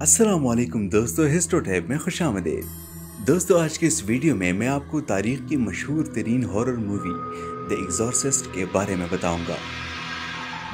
अस्सलामुअलैकुम दोस्तों, हिस्टोटेप में खुशामदीद। दोस्तों, आज के इस वीडियो में मैं आपको तारीख की मशहूर तरीन हॉरर मूवी द एग्जॉर्सिस्ट के बारे में बताऊंगा।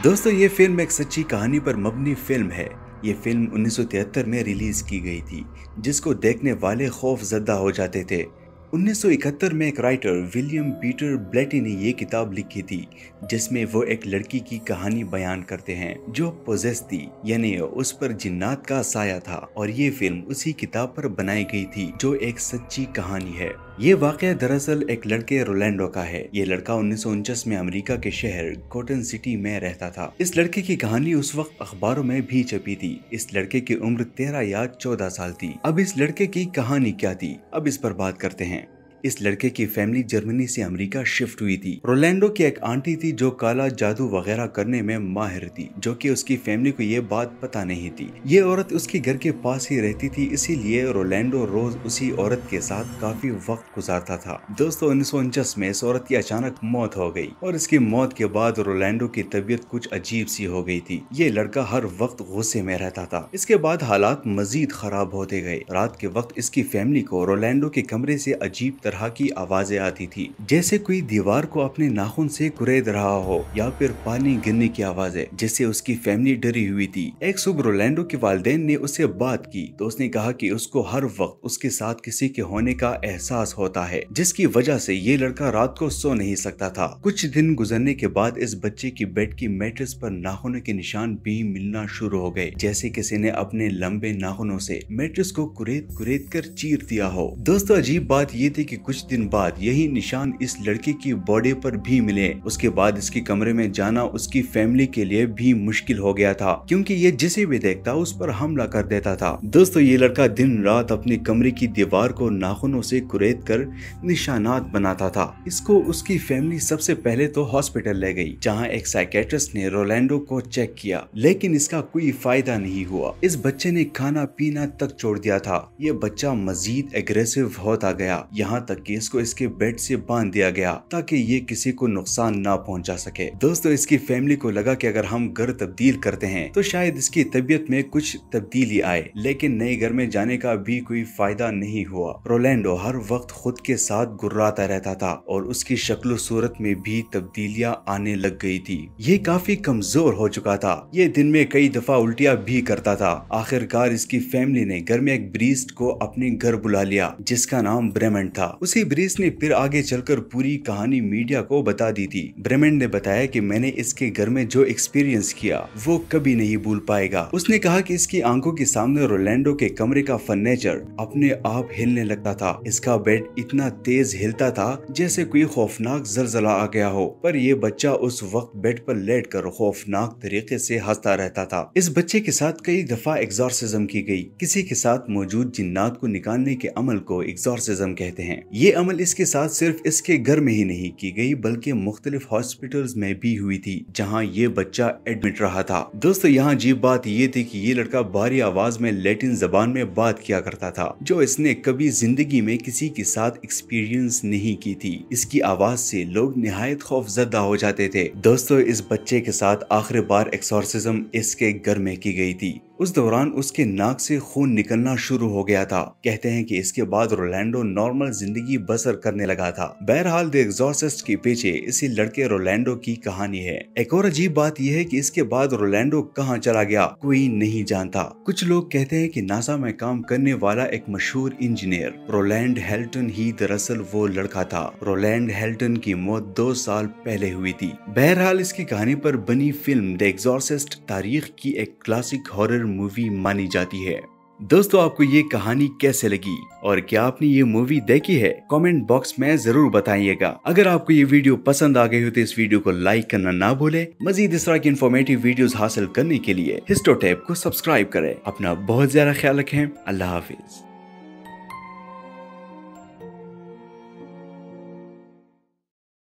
दोस्तों, ये फिल्म एक सच्ची कहानी पर मबनी फिल्म है। ये फिल्म 1973 में रिलीज की गई थी, जिसको देखने वाले खौफजदा हो जाते थे। 1971 में एक राइटर विलियम पीटर ब्लेटी ने ये किताब लिखी थी, जिसमें वो एक लड़की की कहानी बयान करते हैं जो पोजेस थी, यानी उस पर जिन्नात का साया था। और ये फिल्म उसी किताब पर बनाई गई थी, जो एक सच्ची कहानी है। ये वाकया दरअसल एक लड़के रोलैंडो का है। ये लड़का 1949 में अमेरिका के शहर कॉटन सिटी में रहता था। इस लड़के की कहानी उस वक्त अखबारों में भी छपी थी। इस लड़के की उम्र 13 या 14 साल थी। अब इस लड़के की कहानी क्या थी, अब इस पर बात करते हैं। इस लड़के की फैमिली जर्मनी से अमेरिका शिफ्ट हुई थी। रोलैंडो की एक आंटी थी जो काला जादू वगैरह करने में माहिर थी, जो कि उसकी फैमिली को ये बात पता नहीं थी। ये औरत उसके घर के पास ही रहती थी, इसीलिए रोलैंडो रोज उसी औरत के साथ काफी वक्त गुजारता था। दोस्तों, 1949 में इस औरत की अचानक मौत हो गई और इसकी मौत के बाद रोलैंडो की तबीयत कुछ अजीब सी हो गई थी। ये लड़का हर वक्त गुस्से में रहता था। इसके बाद हालात मजीद खराब होते गए। रात के वक्त इसकी फैमिली को रोलैंडो के कमरे से अजीब तरह की आवाजें आती थी, जैसे कोई दीवार को अपने नाखून से कुरेद रहा हो या फिर पानी गिरने की आवाजें, जिससे उसकी फैमिली डरी हुई थी। एक सुबह रोलैंडो के वालिदैन ने उससे बात की तो उसने कहा कि उसको हर वक्त उसके साथ किसी के होने का एहसास होता है, जिसकी वजह से ये लड़का रात को सो नहीं सकता था। कुछ दिन गुजरने के बाद इस बच्चे की बेड की मैट्रेस पर नाखूनों के निशान भी मिलना शुरू हो गए, जैसे किसी ने अपने लंबे नाखूनों से मैट्रेस को कुरेद कुरेद कर चीर दिया हो। दोस्तों, अजीब बात ये थी कि कुछ दिन बाद यही निशान इस लड़के की बॉडी पर भी मिले। उसके बाद इसके कमरे में जाना उसकी फैमिली के लिए भी मुश्किल हो गया था, क्योंकि ये जिसे भी देखता उस पर हमला कर देता था। दोस्तों, ये लड़का दिन रात अपने कमरे की दीवार को नाखूनों से कुरेद कर निशानात बनाता था। इसको उसकी फैमिली सबसे पहले तो हॉस्पिटल ले गई, जहाँ एक साइकेट्रिस्ट ने रोलैंडो को चेक किया, लेकिन इसका कोई फायदा नहीं हुआ। इस बच्चे ने खाना पीना तक छोड़ दिया था। ये बच्चा मजीद एग्रेसिव होता गया, यहाँ तक कि इसको इसके बेड से बांध दिया गया ताकि ये किसी को नुकसान ना पहुंचा सके। दोस्तों, इसकी फैमिली को लगा कि अगर हम घर तब्दील करते हैं तो शायद इसकी तबीयत में कुछ तब्दीली आए, लेकिन नए घर में जाने का भी कोई फायदा नहीं हुआ। रोलैंडो हर वक्त खुद के साथ गुर्राता रहता था और उसकी शक्ल सूरत में भी तब्दीलियां आने लग गई थी। ये काफी कमजोर हो चुका था। ये दिन में कई दफा उल्टियां भी करता था। आखिरकार इसकी फैमिली ने घर में एक ब्रीस्ट को अपने घर बुला लिया, जिसका नाम ब्रेमन था। उसी ब्रीस्ट ने फिर आगे चलकर पूरी कहानी मीडिया को बता दी थी। ब्रेमन ने बताया कि मैंने इसके घर में जो एक्सपीरियंस किया वो कभी नहीं भूल पाएगा। उसने कहा कि इसकी आंखों के सामने रोलैंडो के कमरे का फर्नीचर अपने आप हिलने लगता था। इसका बेड इतना तेज हिलता था जैसे कोई खौफनाक जलजला आ गया हो, पर यह बच्चा उस वक्त बेड पर लेटकर खौफनाक तरीके से हंसता रहता था। इस बच्चे के साथ कई दफा एग्जॉर्सिज्म की गई। किसी के साथ मौजूद जिन्नात को निकालने के अमल को एग्जॉर्सिज्म कहते हैं। ये अमल इसके साथ सिर्फ इसके घर में ही नहीं की गई, बल्कि मुख्तलिफ हॉस्पिटल्स में भी हुई थी, जहां ये बच्चा एडमिट रहा था। दोस्तों, यहाँ अजीब बात ये थी कि ये लड़का भारी आवाज में लैटिन जबान में बात किया करता था, जो इसने कभी जिंदगी में किसी के साथ एक्सपीरियंस नहीं की थी। इसकी आवाज से लोग निहायत खौफजदा हो जाते थे। दोस्तों, इस बच्चे के साथ आखिरी बार एक्सॉर्सिज्म इसके घर में की गई थी। उस दौरान उसके नाक से खून निकलना शुरू हो गया था। कहते हैं कि इसके बाद रोलैंडो नॉर्मल जिंदगी बसर करने लगा था। बहरहाल द एग्जॉर्सिस्ट के पीछे इसी लड़के रोलैंडो की कहानी है। एक और अजीब बात यह है कि इसके बाद रोलैंडो कहां चला गया कोई नहीं जानता। कुछ लोग कहते हैं कि नासा में काम करने वाला एक मशहूर इंजीनियर रोलैंड हेल्टन ही दरअसल वो लड़का था। रोलैंड हेल्टन की मौत 2 साल पहले हुई थी। बहरहाल इसकी कहानी पर बनी फिल्म द एग्जॉर्सिस्ट तारीख की एक क्लासिक हॉरर मूवी मानी जाती है। दोस्तों, आपको ये कहानी कैसे लगी और क्या आपने ये मूवी देखी है? कमेंट बॉक्स में जरूर बताइएगा। अगर आपको ये वीडियो पसंद आ गई हो तो इस वीडियो को लाइक करना ना भूले। मजीद इस तरह की इन्फॉर्मेटिव वीडियोस हासिल करने के लिए हिस्टोटेप को सब्सक्राइब करें। अपना बहुत ज्यादा ख्याल रखें। अल्लाह हाफिज।